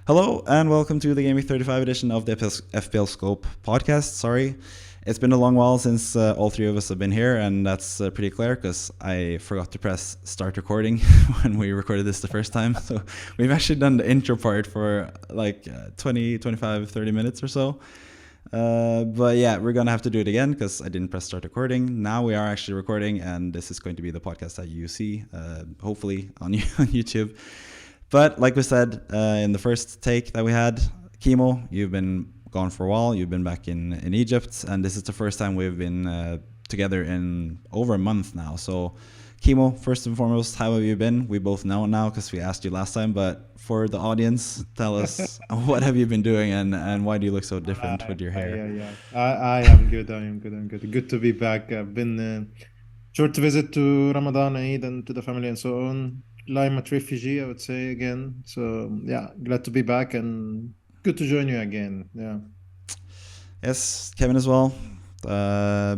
Hello and welcome to the Gameweek 35 edition of the FPL Scope podcast. Sorry, it's been a long while since all three of us have been here, and that's pretty clear because I forgot to press start recording when we recorded this the first time. So we've actually done the intro part for like 20, 25, 30 minutes or so. But yeah, we're going to have to do it again because I didn't press start recording. Now we are actually recording, and this is going to be the podcast that you see, hopefully on YouTube. But like we said in the first take that we had, Kimo, you've been gone for a while. You've been back in Egypt, and this is the first time we've been together in over a month now. So, Kimo, first and foremost, how have you been? We both know now because we asked you last time, but for the audience, tell us what have you been doing and why do you look so different with your hair? I am good. Good to be back. I've been short visit to Ramadan, Eid, and to the family and so on. Climate refugee, I would say again. So yeah, glad to be back and good to join you again. Yeah. Yes, Kevin as well. Not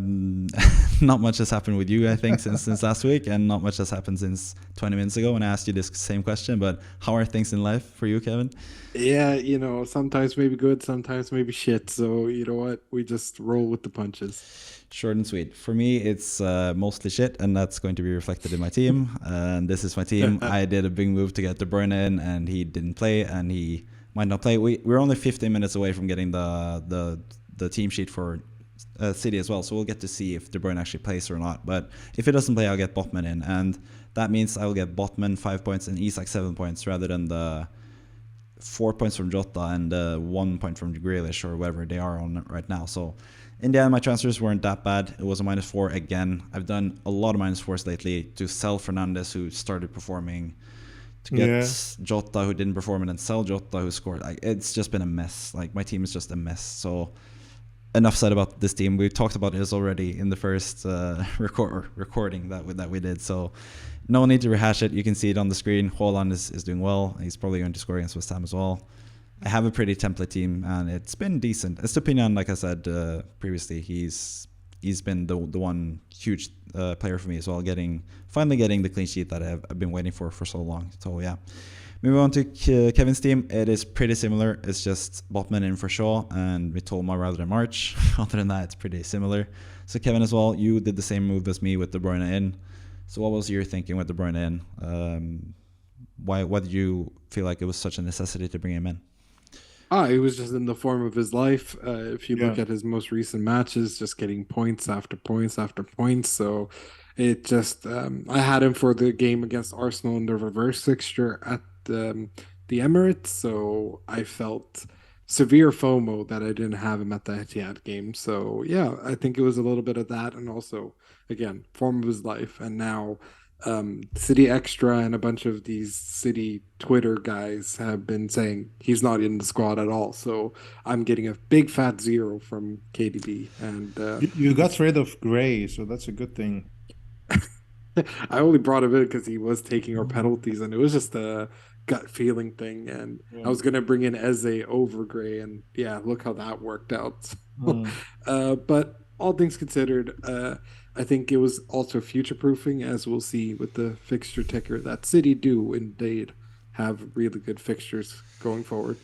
much has happened with you, I think, since last week, and not much has happened since 20 minutes ago when I asked you this same question. But how are things in life for you, Kevin? Yeah, sometimes maybe good, sometimes maybe shit. So, you know what? We just roll with the punches. Short and sweet. For me, it's mostly shit, and that's going to be reflected in my team. And this is my team. I did a big move to get De Bruyne in, and he didn't play, and he might not play. We're only 15 minutes away from getting the team sheet for City as well, so we'll get to see if De Bruyne actually plays or not. But if he doesn't play, I'll get Botman in, and that means I'll get Botman 5 points and Isak 7 points rather than the 4 points from Jota and 1 point from Grealish or whatever they are on right now. So in the end, my transfers weren't that bad. It was a -4 again. I've done a lot of -4s lately to sell Fernandes, who started performing, to get Jota, who didn't perform, and then sell Jota, who scored. Like, it's just been a mess. Like, my team is just a mess. So enough said about this team. We talked about this already in the first recording that we did. So no need to rehash it. You can see it on the screen. Haaland is doing well. He's probably going to score against West Ham as well. I have a pretty template team, and it's been decent. Estupinian, like I said previously, he's been the one huge player for me as well, finally getting the clean sheet that I've been waiting for so long. So yeah. Moving on to Kevin's team, it is pretty similar. It's just Botman in for Shaw and Mitoma rather than March. Other than that, it's pretty similar. So Kevin as well, you did the same move as me with De Bruyne in. So what was your thinking with De Bruyne in? Why did you feel like it was such a necessity to bring him in? It was just in the form of his life. If you look at his most recent matches, just getting points after points after points. So it just, I had him for the game against Arsenal in the reverse fixture at the Emirates. So I felt severe FOMO that I didn't have him at the Etihad game. So yeah, I think it was a little bit of that. And also, again, form of his life. And now City Extra and a bunch of these City Twitter guys have been saying he's not in the squad at all. So I'm getting a big fat 0 from KDB. And you got rid of Gray, so that's a good thing. I only brought him in because he was taking our penalties, and it was just a gut feeling thing. And I was gonna bring in Eze over Gray, and yeah, look how that worked out. But all things considered, I think it was also future proofing, as we'll see with the fixture ticker that City do indeed have really good fixtures going forward.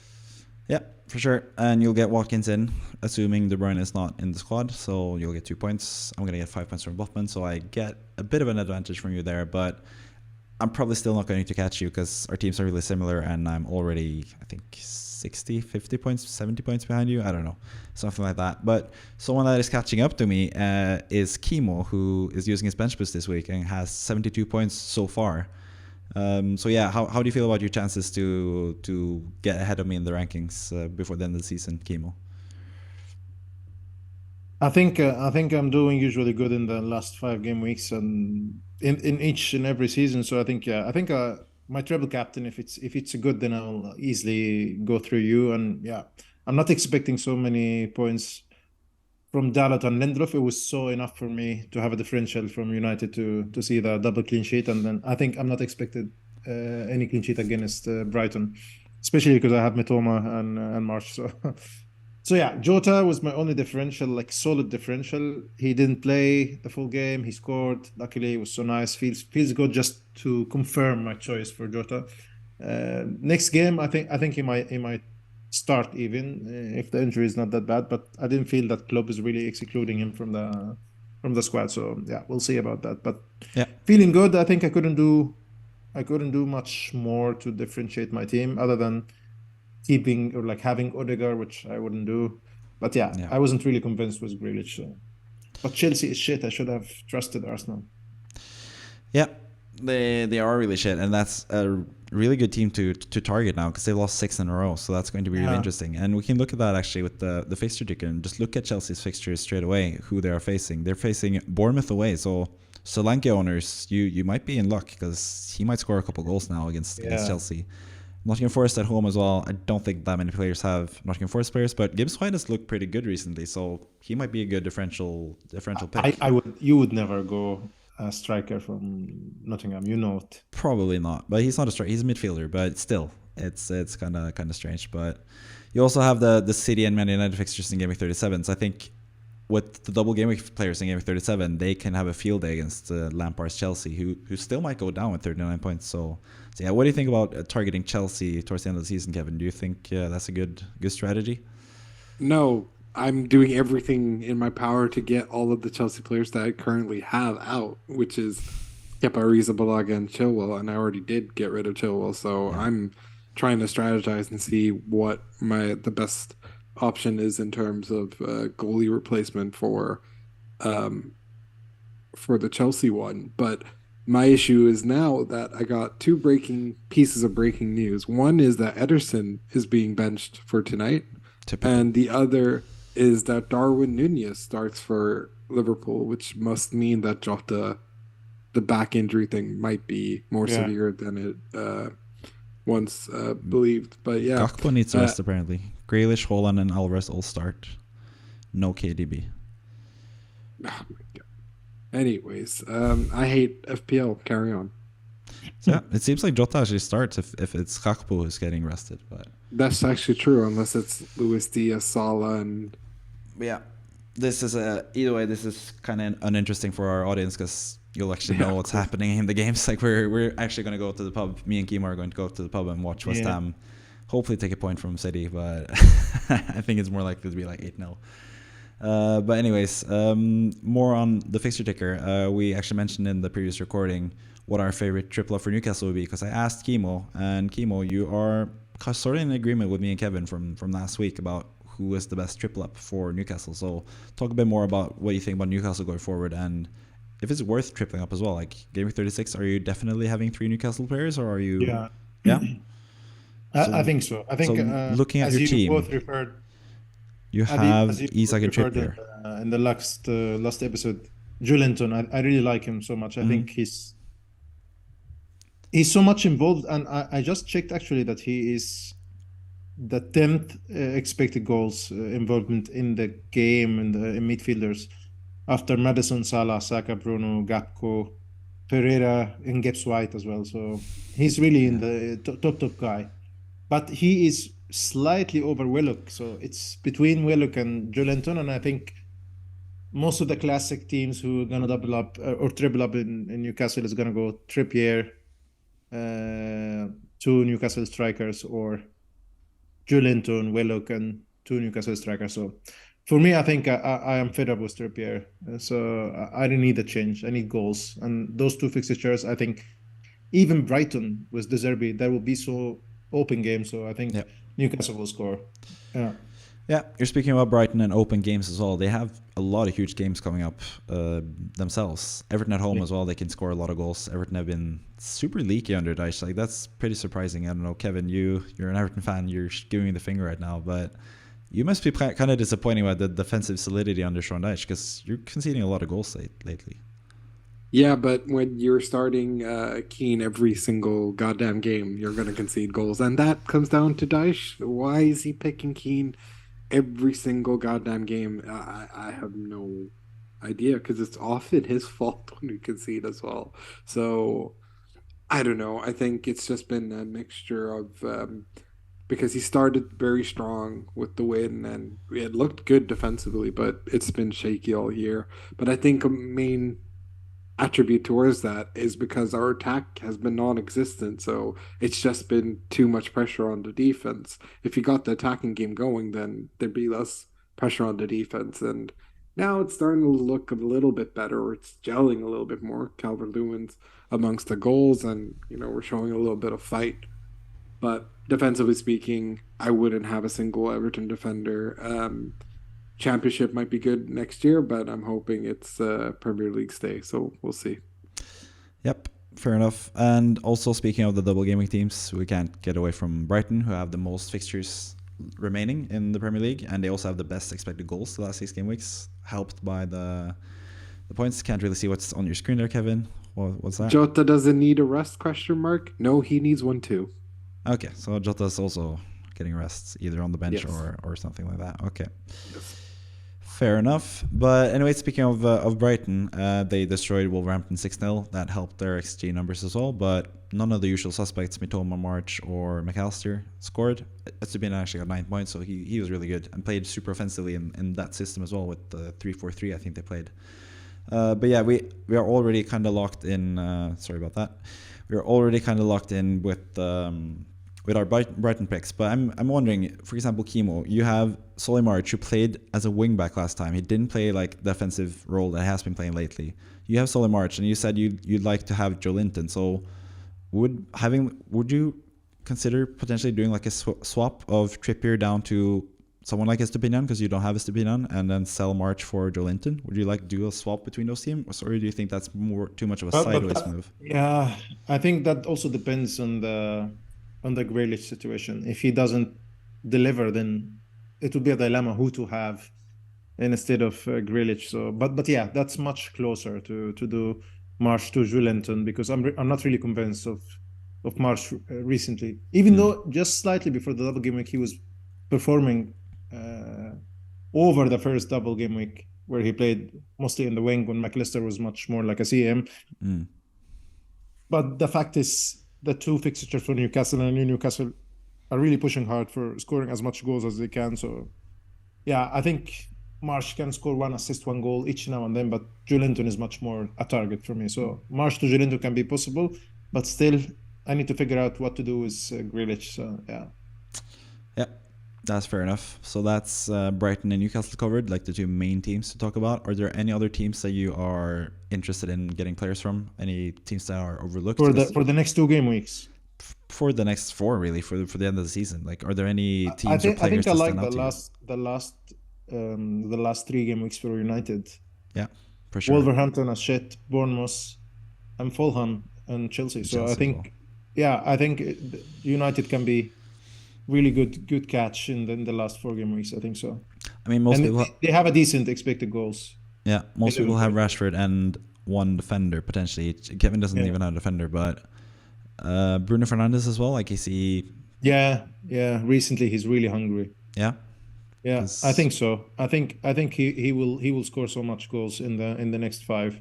Yeah, for sure. And you'll get Watkins in, assuming De Bruyne is not in the squad. So you'll get 2 points. I'm going to get 5 points from Botman. So I get a bit of an advantage from you there. But I'm probably still not going to catch you because our teams are really similar. And I'm already, I think, 60, 50 points, 70 points behind you. I don't know. Something like that. But someone that is catching up to me is Kimo, who is using his bench boost this week and has 72 points so far. So yeah, how do you feel about your chances to get ahead of me in the rankings before the end of the season, Kimo? I think I'm doing usually good in the last 5 game weeks and in each and every season. So I think my treble captain, if it's good, then I'll easily go through you. And yeah, I'm not expecting so many points from Dalot and Lindroth. It was so enough for me to have a differential from United to see the double clean sheet. And then I think I'm not expected any clean sheet against Brighton, especially because I have Mitoma and March. So yeah, Jota was my only differential, like solid differential. He didn't play the full game. He scored. Luckily, it was so nice. Feels good just to confirm my choice for Jota. Next game, I think he might start even if the injury is not that bad. But I didn't feel that Klopp is really excluding him from the squad. So yeah, we'll see about that. But Yeah. feeling good. I think I couldn't do much more to differentiate my team other than keeping or like having Odegaard, which I wouldn't do. But yeah, Yeah. I wasn't really convinced with Grealish. So. But Chelsea is shit. I should have trusted Arsenal. Yeah, they are really shit, and that's a really good team to target now because they lost 6 in a row. So that's going to be really Yeah. interesting. And we can look at that actually with the fixture ticker and just look at Chelsea's fixtures straight away. Who they are facing? They're facing Bournemouth away. So Solanke owners, you might be in luck because he might score a couple goals now against Yeah. Chelsea. Nottingham Forest at home as well. I don't think that many players have Nottingham Forest players, but Gibbs White has looked pretty good recently, so he might be a good differential pick. You would never go a striker from Nottingham, you know it. Probably not, but he's not a striker. He's a midfielder, but still, it's kind of strange. But you also have the City and Man United fixtures in Game Week 37. So I think with the double Game Week players in Game Week 37, they can have a field day against Lampard's Chelsea, who still might go down with 39 points. So yeah, what do you think about targeting Chelsea towards the end of the season, Kevin? Do you think that's a good strategy? No, I'm doing everything in my power to get all of the Chelsea players that I currently have out, which is Kepa Arrizabalaga and Chilwell, and I already did get rid of Chilwell, so Yeah. I'm trying to strategize and see what the best option is in terms of goalie replacement for the Chelsea one. But my issue is now that I got two pieces of breaking news. One is that Ederson is being benched for tonight. Typical. And the other is that Darwin Nunez starts for Liverpool, which must mean that Jota, the back injury thing, might be more Yeah. severe than it once believed. But yeah, Gakpo needs rest apparently. Grealish, Haaland, and Alvarez all start. No KDB. oh my God. Anyways, I hate FPL. Carry on. So yeah, it seems like Jota actually starts if it's Gakpo who's getting rested. But That's actually true, unless it's Luis Diaz, Salah, and yeah, this is either way. This is kind of uninteresting for our audience because you'll actually know what's happening in the games. Like we're actually going to go to the pub. Me and Kimo are going to go to the pub and watch West Ham. Hopefully take a point from City, but I think it's more likely to be like 8-0. But anyways, more on the fixture ticker. We actually mentioned in the previous recording what our favorite triple up for Newcastle would be because I asked Kimo, and Kimo, you are sort of in agreement with me and Kevin from last week about who is the best triple up for Newcastle. So talk a bit more about what you think about Newcastle going forward and if it's worth tripling up as well. Like Game Week 36, are you definitely having 3 Newcastle players or are you? Yeah. Yeah. I think so. I think looking at as your team, both referred, you have as you Isak and referred Trippier. in the last episode, Julenton. I really like him so much. I think he's so much involved, and I just checked actually that he is the 10th expected goals involvement in the game in midfielders after Madison, Salah, Saka, Bruno, Gakpo, Pereira, and Gibbs White as well. So he's really in the top guy. But he is slightly over Willock. So it's between Willock and Julenton. And I think most of the classic teams who are going to double up or triple up in Newcastle is going to go Trippier, 2 Newcastle strikers, or Julenton, Willock, and 2 Newcastle strikers. So for me, I think I am fed up with Trippier. So I don't need a change. I need goals. And those 2 fixtures, I think even Brighton with De Zerbi, that will be so open game. So I think Newcastle will score. Yeah. Yeah, you're speaking about Brighton and open games as well. They have a lot of huge games coming up themselves. Everton at home as well. They can score a lot of goals. Everton have been super leaky under Dyche. Like that's pretty surprising. I don't know, Kevin, you're an Everton fan. You're giving me the finger right now, but you must be kind of disappointed about the defensive solidity under Sean Dyche because you're conceding a lot of goals lately. Yeah, but when you're starting Keane every single goddamn game, you're going to concede goals. And that comes down to Dyche. Why is he picking Keane every single goddamn game? I have no idea because it's often his fault when we concede as well. So I don't know. I think it's just been a mixture of because he started very strong with the win and it looked good defensively, but it's been shaky all year. But I think a main attribute towards that is because our attack has been non-existent. So it's just been too much pressure on the defense. If you got the attacking game going, then there'd be less pressure on the defense. And now it's starting to look a little bit better. It's gelling a little bit more. Calvert-Lewin's amongst the goals, and we're showing a little bit of fight. But defensively speaking, I wouldn't have a single Everton defender. Championship might be good next year, but I'm hoping it's Premier League stay. So we'll see. Yep, fair enough. And also speaking of the double gaming teams, we can't get away from Brighton, who have the most fixtures remaining in the Premier League, and they also have the best expected goals the last 6 game weeks, helped by the points. Can't really see what's on your screen there, Kevin. What's that? Jota doesn't need a rest? No, he needs one too. Okay, so Jota's also getting rests, either on the bench Yes. or something like that. Okay. Yes. Fair enough. But anyway, speaking of Brighton, they destroyed Wolverhampton 6-0. That helped their XG numbers as well, but none of the usual suspects, Mitoma, March, or McAllister, scored. Estupinian actually got 9 points, so he was really good and played super offensively in that system as well with the 3-4-3 I think they played. But yeah, we are already kind of locked in. Sorry about that. We are already kind of locked in with our Brighton picks. But I'm wondering, for example, Kimo, you have Solly March, who played as a wingback last time. He didn't play like the defensive role that he has been playing lately. You have Solly March, and you said you'd like to have Joe Linton. So would you consider potentially doing like a swap of Trippier down to someone like Estupinian, because you don't have Estupinian, and then sell March for Joe Linton? Would you like do a swap between those teams, or do you think that's too much of a sideways move? Yeah, I think that also depends on the Grealish situation. If he doesn't deliver, then it would be a dilemma who to have instead of Grealish. So, but yeah, that's much closer to do March to Joe Linton, because I'm not really convinced of March recently, even though just slightly before the double game week he was performing over the first double game week, where he played mostly in the wing when McAllister was much more like a CM. But the fact is, the 2 fixtures for Newcastle, and Newcastle are really pushing hard for scoring as much goals as they can. So yeah, I think Marsh can score 1 assist, 1 goal each now and then, but Joe Linton is much more a target for me. So Marsh to Joe Linton can be possible, but still I need to figure out what to do with Grealish. So yeah. That's fair enough. So that's Brighton and Newcastle covered, like the 2 main teams to talk about. Are there any other teams that you are interested in getting players from? Any teams that are overlooked? For the next 2 game weeks? For the next 4, really, for the end of the season. Like, are there any teams I or players think I that like stand out the last 3 game weeks for United. Yeah, for sure. Wolverhampton as shit, Bournemouth, and Fulham and Chelsea. So I think, I think United can be really good catch in the last 4 game weeks. I think so. I mean, most people they have a decent expected goals. Yeah, most people have Rashford and 1 defender potentially. Kevin doesn't even have a defender, but Bruno Fernandes as well. Like, is he? Yeah. Recently, he's really hungry. Yeah. I think so. I think he will score so much goals in the next 5.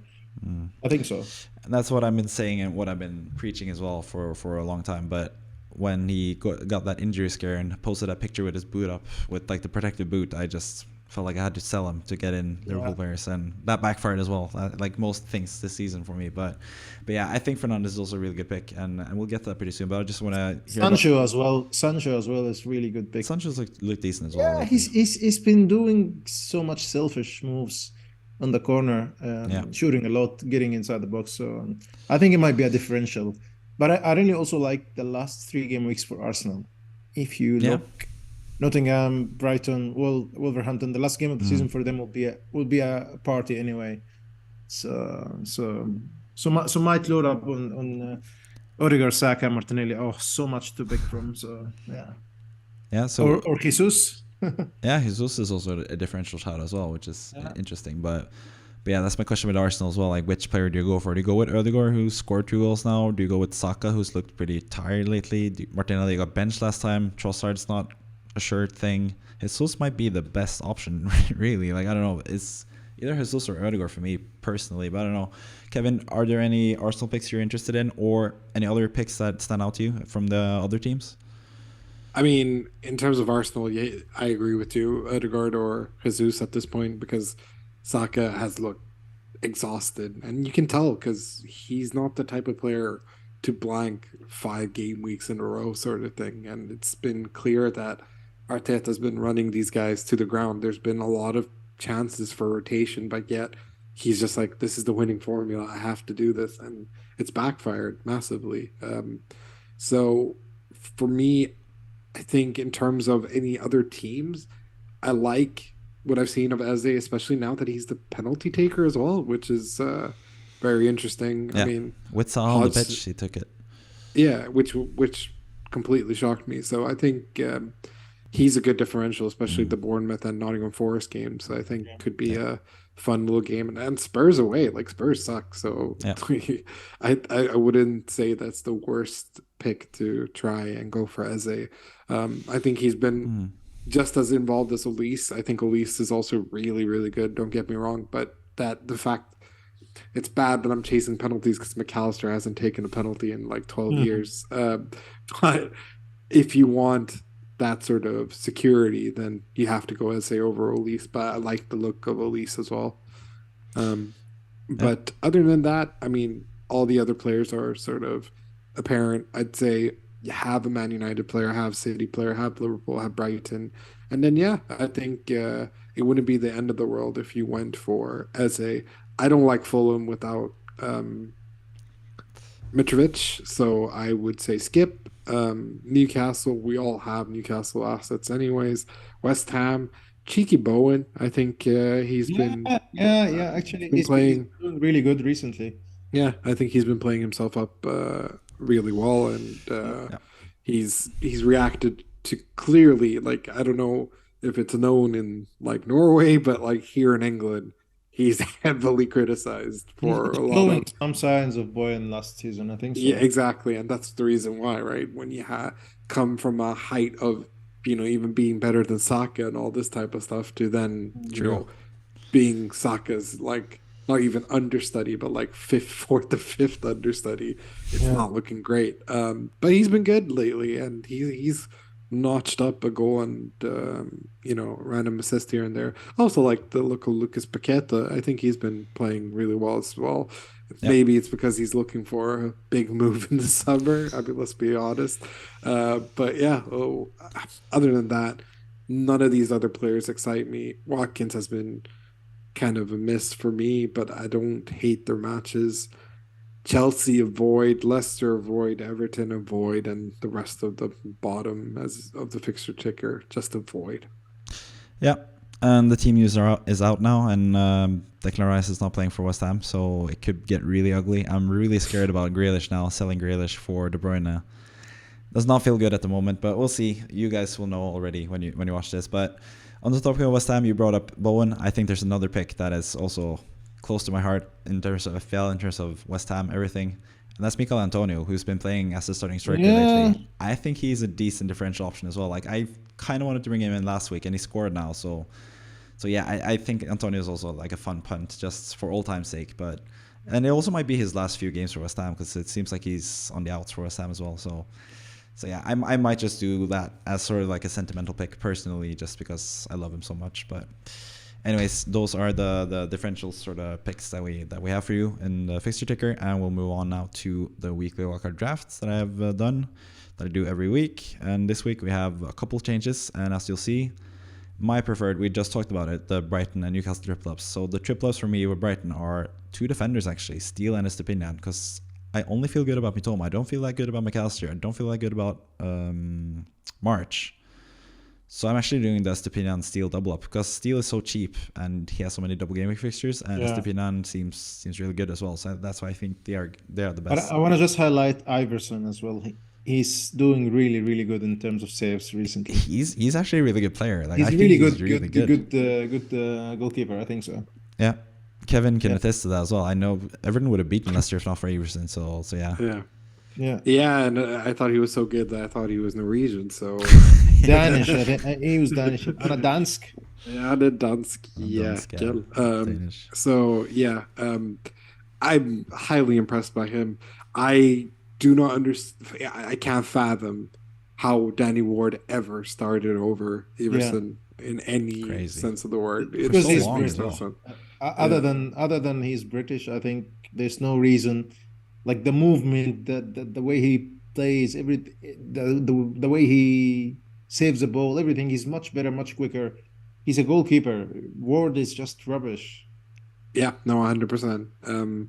I think so. And that's what I've been saying and what I've been preaching as well for a long time. But when he got that injury scare and posted that picture with his boot up, with like the protective boot, I just felt like I had to sell him to get in Liverpool players, and that backfired as well, like most things this season for me. But yeah, I think Fernandes is also a really good pick, and we'll get to that pretty soon. But I just want to hear Sancho as well. Sancho as well is really good pick. Sancho's look decent as well. Yeah, he's been doing so much selfish moves on the corner, shooting a lot, getting inside the box. So I think it might be a differential. But I really also like the last 3 game weeks for Arsenal. If you look, Nottingham, Brighton, Wolverhampton, the last game of the season for them will be a party anyway. So might load up on Odegaard, Saka, Martinelli. Oh, so much to pick from. So yeah. So or Jesus. Yeah, Jesus is also a differential shot as well, which is interesting. But yeah, that's my question with Arsenal as well. Like, which player do you go for? Do you go with Ødegaard, who scored 2 goals now? Do you go with Saka, who's looked pretty tired lately? Martinelli got benched last time. Trossard's not a sure thing. Jesus might be the best option, really. Like, I don't know. It's either Jesus or Ødegaard for me personally, but I don't know. Kevin, are there any Arsenal picks you're interested in, or any other picks that stand out to you from the other teams? I mean, in terms of Arsenal, yeah, I agree with you, Ødegaard or Jesus at this point, because Saka has looked exhausted, and you can tell because he's not the type of player to blank 5 game weeks in a row, sort of thing. And it's been clear that Arteta's been running these guys to the ground. There's been a lot of chances for rotation, but yet he's just like, this is the winning formula. I have to do this, and it's backfired massively. So for me, I think in terms of any other teams, I like what I've seen of Eze, especially now that he's the penalty taker as well, which is very interesting. Yeah. I mean, with Salah on the pitch, he took it. Yeah, which completely shocked me. So I think he's a good differential, especially the Bournemouth and Nottingham Forest games. I think could be a fun little game, and Spurs away. Like, Spurs suck, so I wouldn't say that's the worst pick to try and go for Eze. I think he's been just as involved as Elise. I think Elise is also really, really good. Don't get me wrong, but the fact it's bad that I'm chasing penalties because McAllister hasn't taken a penalty in like 12 years. But if you want that sort of security, then you have to go Eze over Elise. But I like the look of Elise as well. But other than that, I mean, all the other players are sort of apparent. I'd say you have a Man United player, have City player, have Liverpool, have Brighton. And then, I think it wouldn't be the end of the world if you went for Eze. I don't like Fulham without Mitrovic, so I would say skip. Newcastle, we all have Newcastle assets anyways. West Ham, cheeky Bowen. I think he's been actually been playing doing really good recently. Yeah, I think he's been playing himself up really well, and he's reacted to clearly. Like, I don't know if it's known in like Norway, but like here in England, he's heavily criticized for a lot of some signs of Boyan last season, I think so. Yeah, exactly, and that's the reason why, right? When you come from a height of even being better than Saka and all this type of stuff to then being Saka's like not even understudy, but like fourth to fifth understudy, it's not looking great. But he's been good lately, and he's notched up a goal and random assist here and there. I also like the look of Lucas Paqueta. I think he's been playing really well as well. Maybe it's because he's looking for a big move in the summer. I mean, let's be honest. But other than that, none of these other players excite me. Watkins has been kind of a miss for me, but I don't hate their matches. Chelsea avoid, Leicester avoid, Everton avoid, and the rest of the bottom of the fixture ticker just avoid. Yeah, and the team user is out now, and Declan Rice is not playing for West Ham, so it could get really ugly. I'm really scared about Grealish now, selling Grealish for De Bruyne. Does not feel good at the moment, but we'll see. You guys will know already when you watch this. But on the topic of West Ham, you brought up Bowen. I think there's another pick that is also close to my heart in terms of FPL, in terms of West Ham, everything. And that's Mikel Antonio, who's been playing as a starting striker lately. I think he's a decent differential option as well. Like, I kind of wanted to bring him in last week, and he scored now. So I think Antonio is also like a fun punt just for old time's sake. And it also might be his last few games for West Ham, because it seems like he's on the outs for West Ham as well. So I might just do that as sort of like a sentimental pick personally, just because I love him so much. But anyways, those are the differential sort of picks that we have for you in the fixture ticker, and we'll move on now to the weekly wildcard drafts that I have done, that I do every week. And this week we have a couple changes, and as you'll see, my preferred, we just talked about it, the Brighton and Newcastle triple ups. So the triple ups for me with Brighton are 2 defenders actually, Steele and Estepinian, because I only feel good about Mitoma. I don't feel that good about McAllister. I don't feel that good about March. So I'm actually doing the Estepinian Steele double up, because Steele is so cheap and he has so many double gaming fixtures, and Estepinian seems really good as well. So that's why I think they are the best. But I want to just highlight Iverson as well. He's doing really, really good in terms of saves recently. He's actually a really good player. Like, he's I really think good. Good goalkeeper. I think so. Yeah, Kevin can attest to that as well. I know Everton would have beaten Leicester if not for Iverson. So yeah. Yeah, and I thought he was so good that I thought he was Norwegian. So Danish. He was Danish. And a Dansk. Yeah, the Dansk. Yeah. Danish. So yeah, I'm highly impressed by him. I do not understand. I can't fathom how Danny Ward ever started over Iverson in any sense of the word. Because it's so long as well. Other than he's British, I think there's no reason. Like the movement, the way he plays, the way he saves the ball, everything. He's much better, much quicker. He's a goalkeeper. Ward is just rubbish. Yeah, no, 100%.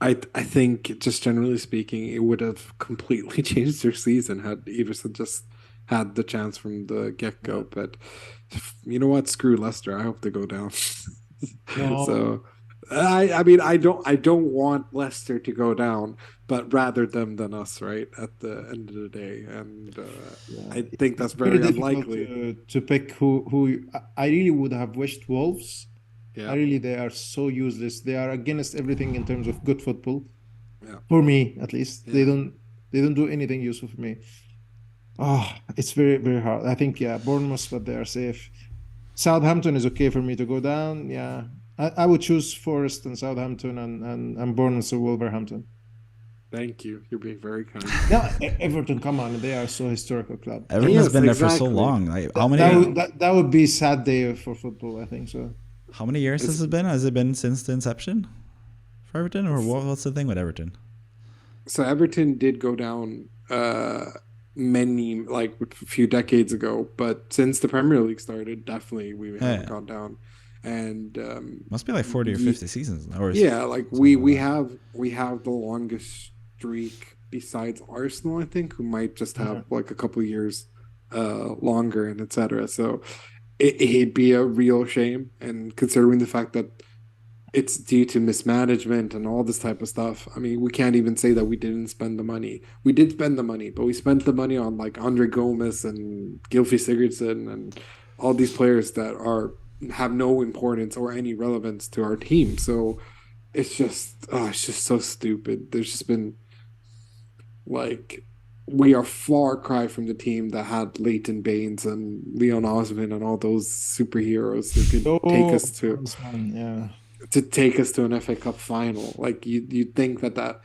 I think just generally speaking, it would have completely changed their season had Everson just had the chance from the get-go. But you know what? Screw Leicester. I hope they go down. No. So I mean I don't want Leicester to go down, but rather them than us, right? At the end of the day. And I think that's very unlikely to pick who I really would have wished Wolves. Yeah. They are so useless. They are against everything in terms of good football. Yeah. For me, at least. Yeah. They don't do anything useful for me. Oh, it's very, very hard. I think, Bournemouth, but they are safe. Southampton is okay for me to go down. Yeah. I would choose Forest and Southampton and Bournemouth or Wolverhampton. Thank you. You're being very kind. Yeah, Everton, come on. They are so historical club. Everton has been there for so long. Like, how many? That would be a sad day for football, I think so. How many years has it been? Has it been since the inception for Everton, or what's the thing with Everton? So Everton did go down a few decades ago, but since the Premier League started, definitely we haven't gone down. And must be like 40 or 50 seasons now. We have the longest streak besides Arsenal, I think, who might just have like a couple of years longer and etc. So it'd be a real shame, and considering the fact that it's due to mismanagement and all this type of stuff. I mean, we can't even say that we didn't spend the money. We did spend the money, but we spent the money on like Andre Gomes and Gylfi Sigurdsson and all these players that have no importance or any relevance to our team. So it's just so stupid. There's just been like, we are far cry from the team that had Leighton Baines and Leon Osman and all those superheroes who could take us to an FA Cup final. Like you'd think that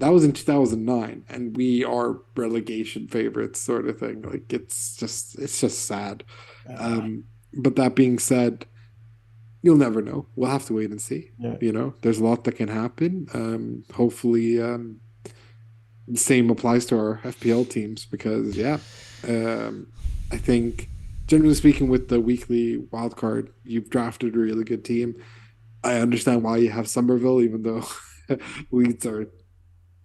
was in 2009, and we are relegation favorites, sort of thing. Like it's just sad. But that being said, you'll never know. We'll have to wait and see. Yeah. You know, there's a lot that can happen. Hopefully, the same applies to our FPL teams because, I think, generally speaking, with the weekly wildcard, you've drafted a really good team. I understand why you have Somerville, even though Leeds are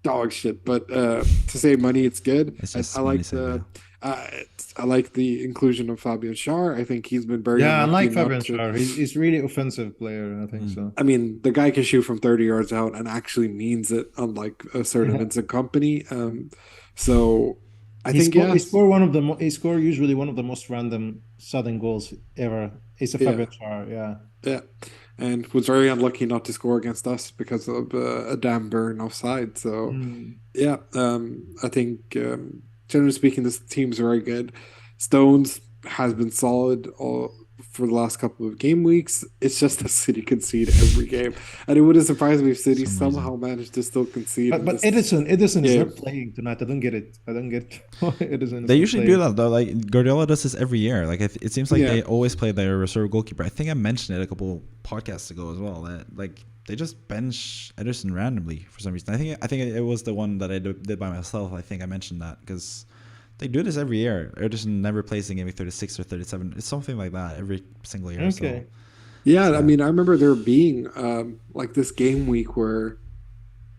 dog shit. But to save money, it's good. I like the inclusion of Fabian Schär. I think he's been very I like Fabian Schär. He's really offensive player, I think so. I mean, the guy can shoot from 30 yards out and actually means it, unlike a certain Vincent Kompany. So I think he scored usually one of the most random sudden goals ever. It's a Fabian Schär, yeah. And was very unlucky not to score against us because of a damn burn offside. So I think generally speaking, this team's very good. Stones has been solid for the last couple of game weeks. It's just that City concede every game, and it wouldn't surprise me if City somehow managed to still concede. But Edison is not playing tonight. I don't get it. Edison. They usually do that though. Like Guardiola does this every year. Like it seems like they always play their reserve goalkeeper. I think I mentioned it a couple podcasts ago as well. That like they just bench Edison randomly for some reason. I think it was the one that I did by myself. I think I mentioned that because they do this every year. Edison never plays in game 36 or 37. It's something like that every single year. Okay. So, I mean, I remember there being like this game week where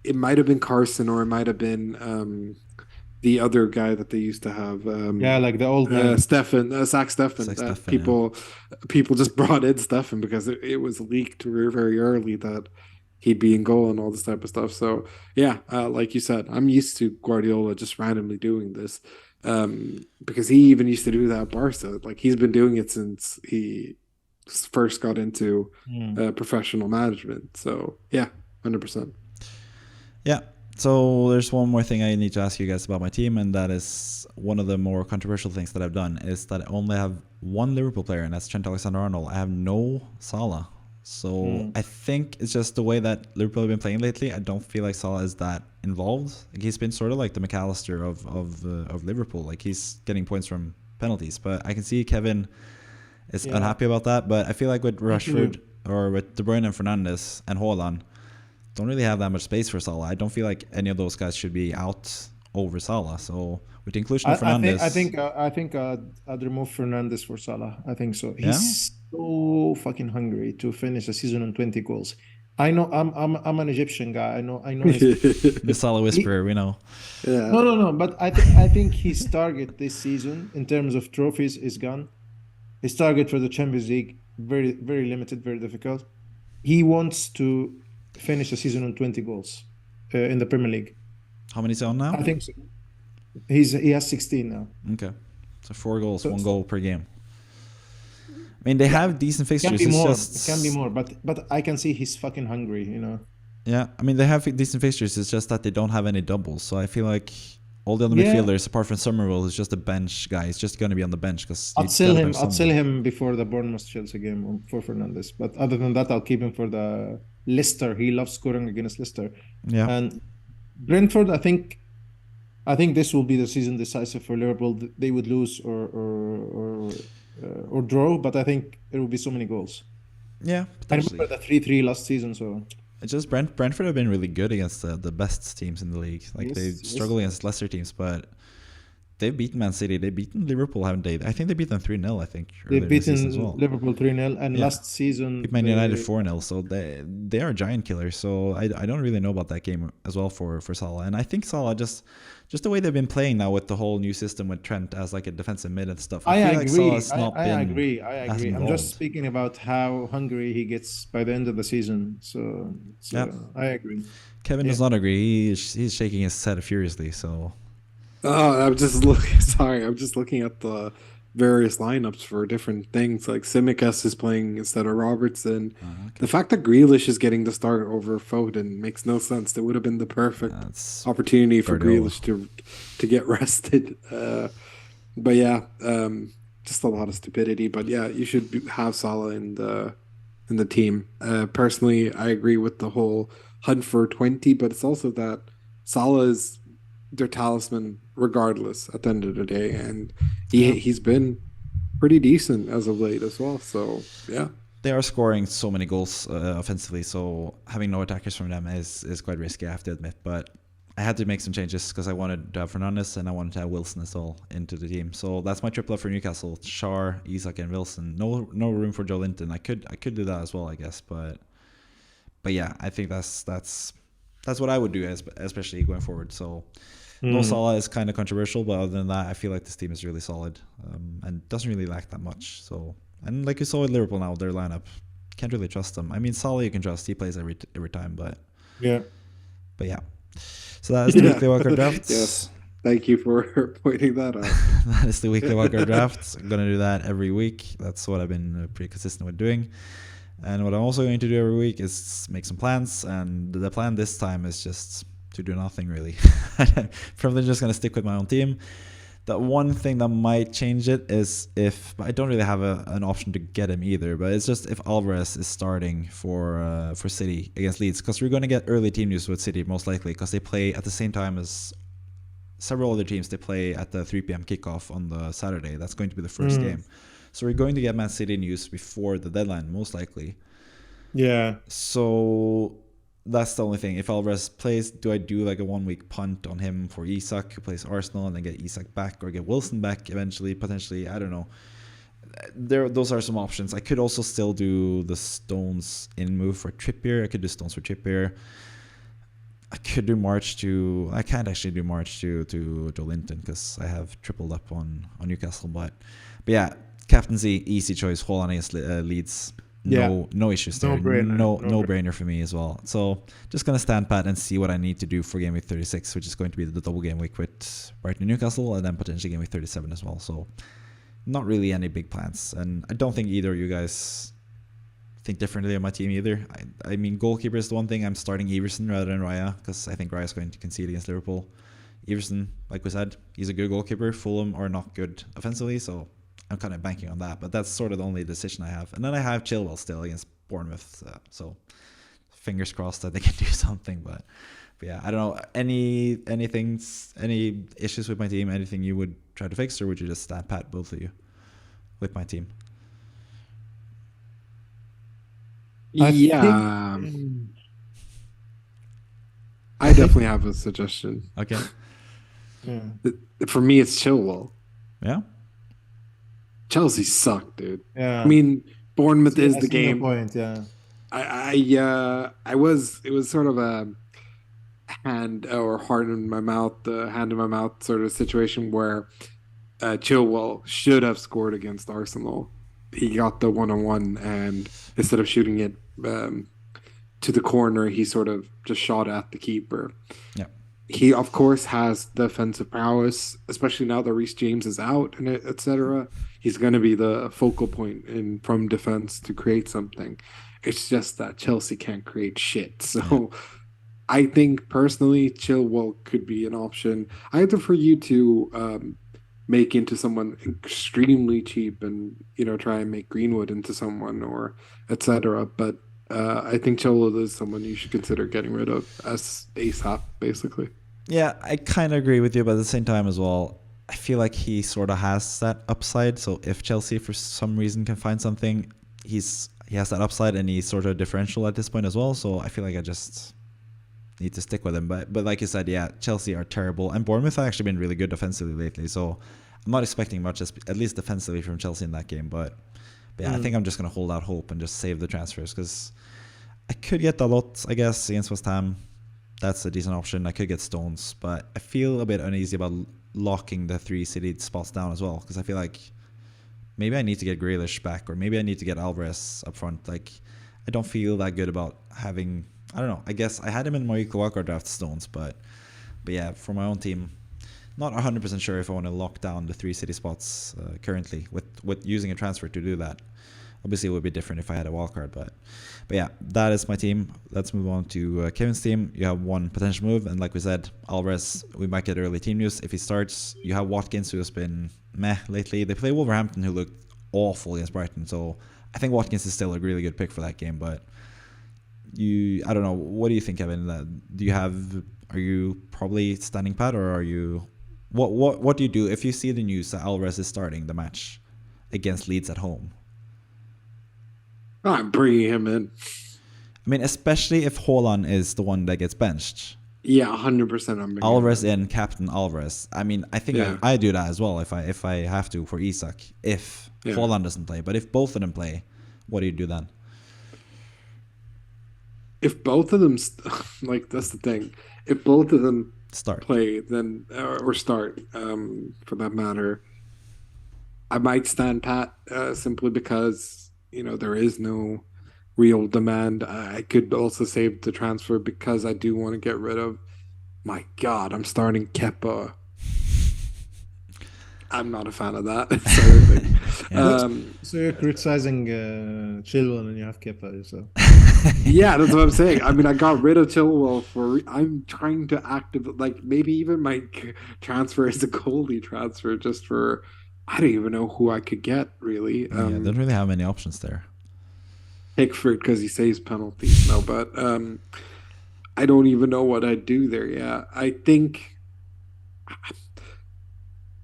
it might have been Carson or it might have been the other guy that they used to have. Like the old man. Zach Steffen. People just brought in Steffen because it was leaked very, very early that he'd be in goal and all this type of stuff. So, like you said, I'm used to Guardiola just randomly doing this. Because he even used to do that at Barca. Like he's been doing it since he first got into professional management. So 100%. Yeah. So there's one more thing I need to ask you guys about my team, and that is one of the more controversial things that I've done is that I only have one Liverpool player, and that's Trent Alexander-Arnold. I have no Salah. So I think it's just the way that Liverpool have been playing lately. I don't feel like Salah is that involved. Like he's been sort of like the McAllister of Liverpool. Like he's getting points from penalties. But I can see Kevin is unhappy about that. But I feel like with Rashford or with De Bruyne and Fernandes and Haaland, don't really have that much space for Salah. I don't feel like any of those guys should be out over Salah. So with the inclusion of Fernandes, I think I'd remove Fernandes for Salah. I think so. He's so fucking hungry to finish a season on 20 goals. I know I'm an Egyptian guy. I know the Salah whisperer, we know. Yeah. No. But I think his target this season in terms of trophies is gone. His target for the Champions League very, very limited, very difficult. He wants to finish a season on 20 goals in the Premier League. How many is he on now? I think so. He has 16 now. Okay, so 4 goals, 1 goal per game. I mean, they have decent fixtures. It can be more, but I can see he's fucking hungry, you know. Yeah, I mean, they have decent fixtures. It's just that they don't have any doubles. So I feel like all the other midfielders, apart from Summerville, is just a bench guy. He's just going to be on the bench because I'd sell him before the Bournemouth-Chelsea game for Fernandes. But other than that, I'll keep him for the Leicester. He loves scoring against Leicester. Yeah. And Brentford, I think this will be the season decisive for Liverpool. They would lose or draw, but I think there will be so many goals. Yeah, I remember the 3-3 last season. So it's just Brentford have been really good against the best teams in the league. Like they struggle against lesser teams, but they've beaten Man City. They've beaten Liverpool, haven't they? I think they beat them 3-0. I think they've beaten Liverpool 3-0, and last season Man United 4-0. So they are giant killers. So I don't really know about that game as well for Salah. And I think Salah just the way they've been playing now with the whole new system with Trent as like a defensive mid and stuff. I agree. I agree. I'm just speaking about how hungry he gets by the end of the season. So I agree. Kevin does not agree. He's shaking his head furiously. So. Oh, I'm just looking. Sorry, I'm just looking at the various lineups for different things. Like Tsimikas is playing instead of Robertson. Okay. The fact that Grealish is getting the start over Foden makes no sense. That would have been the perfect opportunity for Grealish to get rested. But yeah, just a lot of stupidity. But yeah, you should have Salah in the team. Personally, I agree with the whole hunt for 20, but it's also that Salah is their talisman regardless at the end of the day, and he's been pretty decent as of late as well. So yeah, they are scoring so many goals offensively, so having no attackers from them is quite risky, I have to admit. But I had to make some changes because I wanted to have Fernandes and I wanted to have Wilson as well into the team. So that's my triple up for Newcastle: Schär, Isak, and Wilson. No room for Joe Linton. I could do that as well, I guess, but yeah, I think that's what I would do, especially going forward. So. No Salah is kind of controversial, but other than that, I feel like this team is really solid and doesn't really lack that much. So, and like you saw with Liverpool now, their lineup, can't really trust them. I mean, Salah you can trust; he plays every time, but yeah. So that is the weekly wildcard draft. Yes, thank you for pointing that out. That is the weekly wildcard draft. I'm gonna do that every week. That's what I've been pretty consistent with doing. And what I'm also going to do every week is make some plans. And the plan this time is just to do nothing really. Probably just going to stick with my own team. The one thing that might change it is if I don't really have an option to get him either, but it's just if Alvarez is starting for City against Leeds, because we're going to get early team news with City most likely because they play at the same time as several other teams. They play at the 3 p.m. kickoff on the Saturday. That's going to be the first game. So we're going to get Man City news before the deadline most likely. Yeah. So that's the only thing. If Alvarez plays, do I do like a 1 week punt on him for Isak, who plays Arsenal, and then get Isak back or get Wilson back eventually, potentially? I don't know. Those are some options. I could also still do the Stones in move for Trippier. I could do Stones for Trippier. I could do March to... I can't actually do March to Joe Linton because I have tripled up on Newcastle. But yeah, captaincy, easy choice. Haaland against Leeds. No issues there. No brainer for me as well. So just gonna stand pat and see what I need to do for game week 36, which is going to be the double game week with Brighton and Newcastle, and then potentially game week 37 as well. So not really any big plans, and I don't think either of you guys think differently of my team either. I mean, goalkeeper is the one thing. I'm starting Everson rather than Raya because I think Raya is going to concede against Liverpool. Everson, like we said, he's a good goalkeeper. Fulham are not good offensively, so I'm kind of banking on that, but that's sort of the only decision I have. And then I have Chilwell still against Bournemouth, so fingers crossed that they can do something. But yeah, I don't know. Any issues with my team? Anything you would try to fix, or would you just stand pat, both of you, with my team? Yeah, think, I definitely have a suggestion. Okay. yeah. For me, it's Chilwell. Yeah. Chelsea suck, dude. I Yeah. mean, Bournemouth is I the see your game. point. Yeah. I was, it was sort of a hand or heart in my mouth, hand in my mouth sort of situation where Chilwell should have scored against Arsenal. He got the 1-on-1, and instead of shooting it to the corner, he sort of just shot at the keeper. Yeah. He, of course, has defensive prowess, especially now that Reece James is out and etc. He's going to be the focal point from defense to create something. It's just that Chelsea can't create shit. So I think personally, Chilwell could be an option either for you to make into someone extremely cheap and try and make Greenwood into someone or etc. But I think Chilwell is someone you should consider getting rid of as ASAP, basically. Yeah, I kind of agree with you, but at the same time as well, I feel like he sort of has that upside. So if Chelsea for some reason can find something, he has that upside, and he's sort of differential at this point as well. So I feel like I just need to stick with him. But like you said, yeah, Chelsea are terrible, and Bournemouth have actually been really good defensively lately. So I'm not expecting much, at least defensively, from Chelsea in that game. But yeah, I think I'm just gonna hold out hope and just save the transfers, because I could get a lot, I guess, against West Ham. That's a decent option. I could get Stones, but I feel a bit uneasy about locking the 3 City spots down as well, because I feel like maybe I need to get Grealish back, or maybe I need to get Alvarez up front. Like, I don't feel that good about having, I don't know, I guess I had him in my weekly wildcard draft, Stones, but yeah, for my own team, not 100% sure if I want to lock down the 3 City spots currently with using a transfer to do that. Obviously, it would be different if I had a wildcard, but yeah, that is my team. Let's move on to Kevin's team. You have one potential move, and like we said, Alvarez, we might get early team news if he starts. You have Watkins, who has been meh lately. They play Wolverhampton, who looked awful against Brighton, so I think Watkins is still a really good pick for that game. But I don't know. What do you think, Kevin? Are you probably standing pat, or are you? What do you do if you see the news that Alvarez is starting the match against Leeds at home? I'm bringing him in. I mean, especially if Haaland is the one that gets benched. Yeah, 100%. I'm bringing Alvarez in, captain Alvarez. I mean, I think I do that as well if I have to for Isak, if Haaland doesn't play. But if both of them play, what do you do then? If both of them, that's the thing. If both of them play, then or start, for that matter, I might stand pat simply because there is no real demand. I could also save the transfer because I do want to get rid of. My God, I'm starting Kepa. I'm not a fan of that. So you're criticizing Chilwell and you have Kepa, so. Yeah, that's what I'm saying. I mean, I got rid of Chilwell I'm trying to activate, maybe even my transfer is a goalie transfer just for. I don't even know who I could get, really. Yeah, don't really have many options there. Pickford, because he saves penalties. No, but I don't even know what I'd do there. Yeah, I think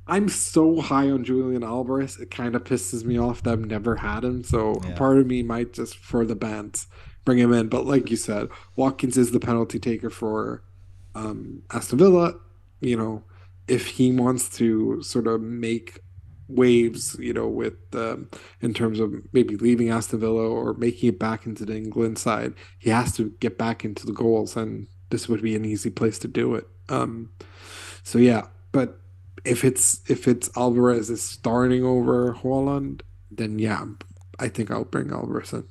I'm so high on Julian Alvarez, it kind of pisses me off that I've never had him. So part of me might just, for the bands, bring him in. But like you said, Watkins is the penalty taker for Aston Villa. If he wants to sort of make waves, with in terms of maybe leaving Aston Villa or making it back into the England side, he has to get back into the goals, and this would be an easy place to do it. So yeah, but if it's Alvarez is starting over Haaland, then yeah, I think I'll bring Alvarez in.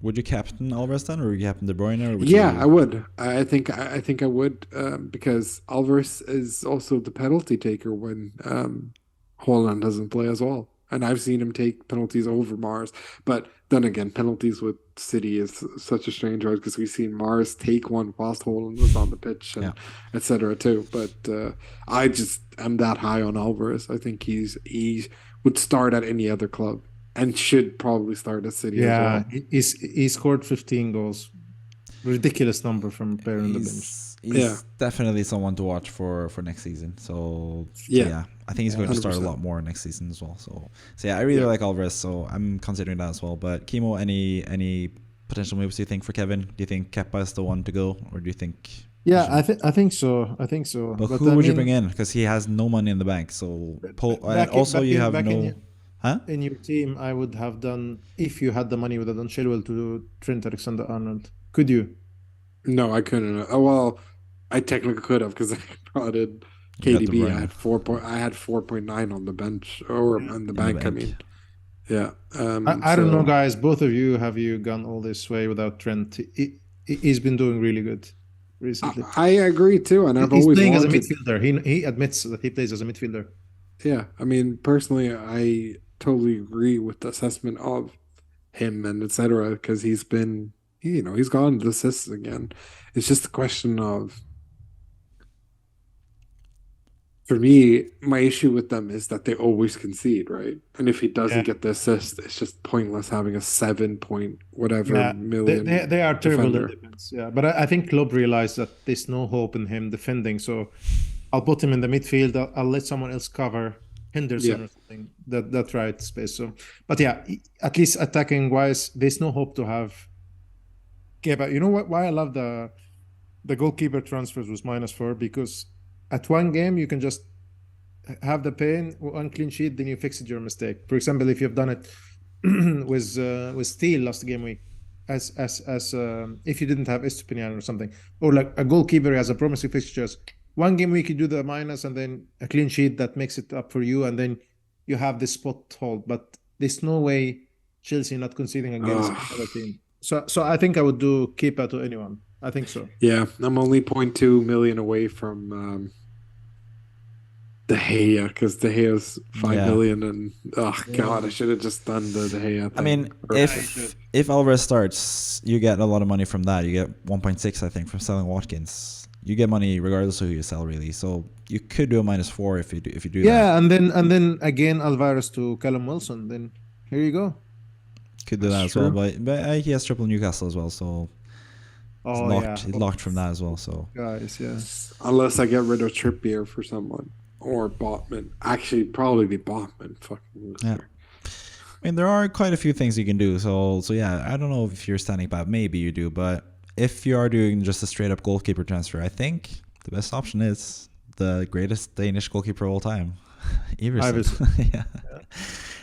Would you captain Alvarez then, or would you captain De Bruyne? Or I would. I think I would because Alvarez is also the penalty taker when Haaland doesn't play as well. And I've seen him take penalties over Mars. But then again, penalties with City is such a strange one because we've seen Mars take one whilst Haaland was on the pitch and etc. too. But I'm that high on Alvarez. I think he would start at any other club and should probably start at City as well. He scored 15 goals. Ridiculous number from a player on the bench. He's definitely someone to watch for next season. So yeah, I think he's going to start 100%. A lot more next season as well. So yeah, I really like Alvarez, so I'm considering that as well. But Kimo, any potential moves do you think for Kevin? Do you think Kepa is the one to go, or do you think? Yeah, I think so. I think so. But who would you bring in? Because he has no money in the bank. So in your team, I would have done, if you had the money, would have done Chilwell to Trent Alexander-Arnold. Could you? No, I couldn't. Well, I technically could have because I brought in KDB. I had 4.9 on the bench or on the bank. I mean, yeah. I don't know, guys. Both of you, have you gone all this way without Trent? He's been doing really good recently. I agree too, and he's playing as a midfielder. He admits that he plays as a midfielder. Yeah, I mean, personally, I totally agree with the assessment of him and etc. because he's been, he's gotten the assists again. It's just a question of, for me, my issue with them is that they always concede, right? And if he doesn't get the assist, it's just pointless having a 7 point whatever million. They are terrible in defense. Yeah, but I think Klopp realized that there's no hope in him defending, so I'll put him in the midfield. I'll let someone else cover Henderson or something. That right space. So, but yeah, at least attacking wise, there's no hope to have. Yeah, but you know what? Why I love the goalkeeper transfers was -4, because at one game you can just have the pain, one clean sheet, then you fix your mistake. For example, if you've done it with Steele last game week, as if you didn't have Estupinian or something, or like a goalkeeper has a promising fixtures. One game week you do the minus and then a clean sheet that makes it up for you, and then you have this spot hold. But there's no way Chelsea not conceding against another team. So I think I would do Kepa to anyone. I think so. Yeah, I'm only 0.2 million away from De Gea, because De Gea's 5 million, and God, I should have just done the De Gea thing. I mean, if Alvarez starts, you get a lot of money from that. You get 1.6, I think, from selling Watkins. You get money regardless of who you sell, really. So you could do a -4 if you do that. Yeah, and then again Alvarez to Callum Wilson. Then here you go. Could do that as well, but he has triple Newcastle as well, so he's locked from that as well. So guys, yes. Unless I get rid of Trippier for someone or Botman. Actually, probably be Botman. Fucking yeah. I mean, there are quite a few things you can do. So yeah, I don't know if you're standing by. Maybe you do, but if you are doing just a straight up goalkeeper transfer, I think the best option is the greatest Danish goalkeeper of all time, Iversen. Yeah.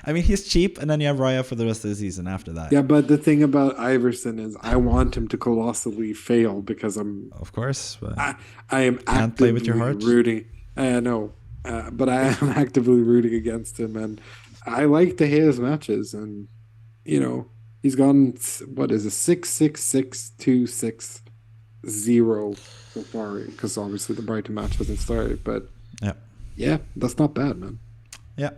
I mean, he's cheap, and then you have Raya for the rest of the season after that. Yeah, but the thing about Iversen is I want him to colossally fail because of course, but I am actively play with your heart. Rooting. No, but I am actively rooting against him, and I like De Gea's matches, and he's gone, what is it, 6-6-6-2-6-0 so far, because obviously the Brighton match hasn't started, but yeah, that's not bad, man. Yeah.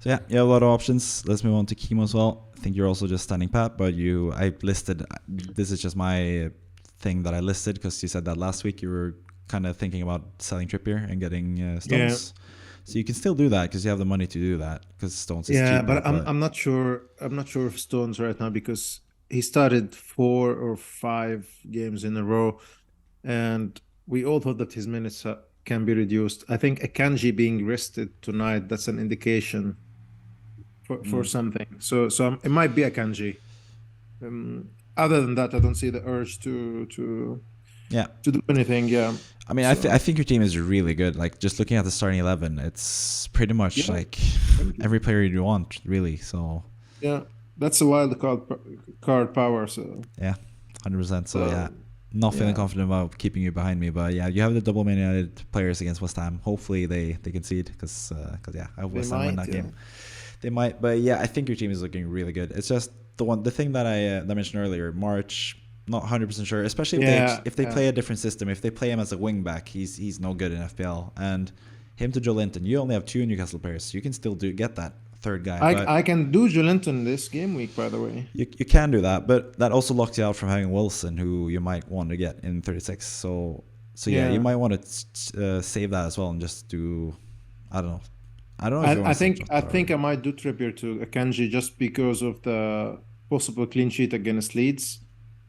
So yeah, you have a lot of options. Let's move on to Kimo as well. I think you're also just standing pat, but this is just my thing that I listed because you said that last week you were kind of thinking about selling Trippier and getting Stones. Yeah. So you can still do that because you have the money to do that because Stones is cheap. Yeah, but I'm not sure. I'm not sure of Stones right now because he started 4 or 5 games in a row, and we all thought that his minutes can be reduced. I think Akanji being rested tonight, that's an indication for something. So it might be Akanji. Other than that, I don't see the urge to do anything. Yeah. I mean, I think your team is really good. Like, just looking at the starting 11, it's pretty much like every player you want, really. So yeah, that's a wild card power. So yeah, 100%. So yeah, not feeling confident about keeping you behind me, but yeah, you have the double Man United players against West Ham. Hopefully they concede because I hope West Ham win that game. They might, but yeah, I think your team is looking really good. It's just the thing that I mentioned earlier, March. Not 100% sure, especially if they play a different system. If they play him as a wing back, he's no good in FPL. And him to Joelinton, you only have 2 Newcastle players, so you can still get that third guy. I can do Joelinton this game week, by the way. You can do that, but that also locks you out from having Wilson, who you might want to get in 36. So yeah, you might want to save that as well and just do. I don't know. I think I might do Trippier to Akanji just because of the possible clean sheet against Leeds.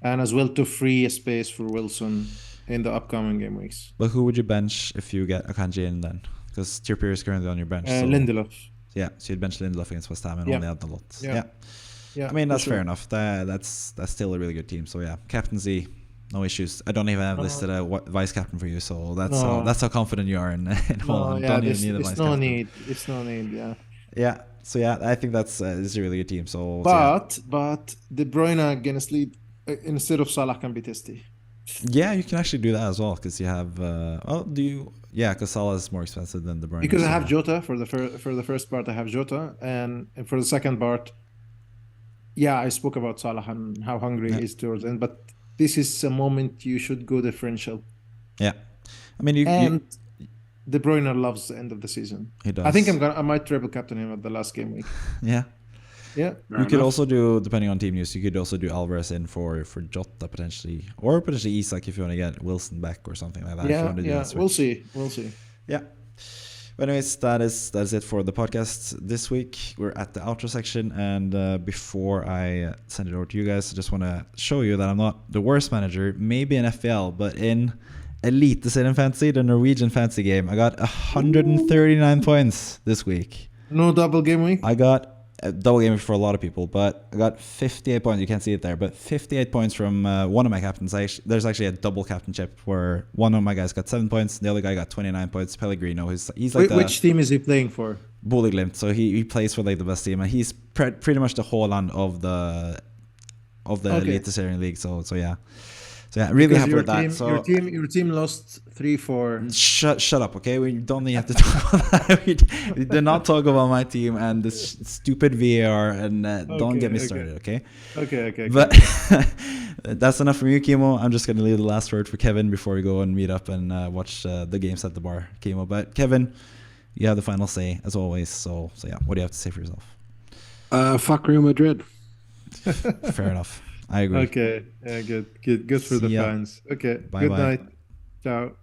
And as well to free a space for Wilson in the upcoming game weeks. But who would you bench if you get Akanji in then? Because Trippier is currently on your bench. Lindelof. Yeah, so you'd bench Lindelof against West Ham and only add the lot. Yeah. Yeah, I mean, that's for sure. fair enough. That's still a really good team. So yeah, captaincy, no issues. I don't even have listed a vice captain for you, so that's how confident you are in Holland. Yeah, Don't even need a vice captain. It's no need. Yeah. Yeah. So yeah, I think that's this is a really good team. So But De Bruyne against Leeds instead of Salah can be testy. yeah, you can actually do that as well because you have. Do you? Yeah, because Salah is more expensive than De Bruyne. Because I have Jota for the first part. I have Jota, and for the second part, yeah, I spoke about Salah and how hungry he is towards end. But this is a moment you should go differential. Yeah, I mean, De Bruyne loves the end of the season. He does. I think I might triple captain him at the last game week. Yeah. Yeah. You could also do, depending on team news, you could also do Alvarez in for Jota potentially, or potentially Isak if you want to get Wilson back or something like that. Yeah, we'll see. Yeah. But anyways, that is it for the podcast this week. We're at the outro section, and before I send it over to you guys, I just want to show you that I'm not the worst manager, maybe in FPL, but in Eliteserien Fantasy, the Norwegian fantasy game, I got 139 points this week. No double game week? I got a double game week for a lot of people, but I got 58 points. You can't see it there, but 58 points from one of my captains. There's actually a double captainship where one of my guys got 7 points, the other guy got 29 points. Pellegrino, he's like which team is he playing for? Glimt. So he plays for like the best team, and he's pretty much the whole land of the Eliteserien league. So yeah. So yeah, really happy with that. So your team lost 3-4. Shut up, okay? We don't need to talk about that. We did not talk about my team and this stupid VAR, and don't get me started, okay? Okay. But that's enough from you, Kimo. I'm just gonna leave the last word for Kevin before we go and meet up and watch the games at the bar, Kimo. But Kevin, you have the final say as always. So yeah, what do you have to say for yourself? Fuck Real Madrid. Fair enough. I agree. Okay. Yeah, good for the fans. Okay. Bye. Good night. Ciao.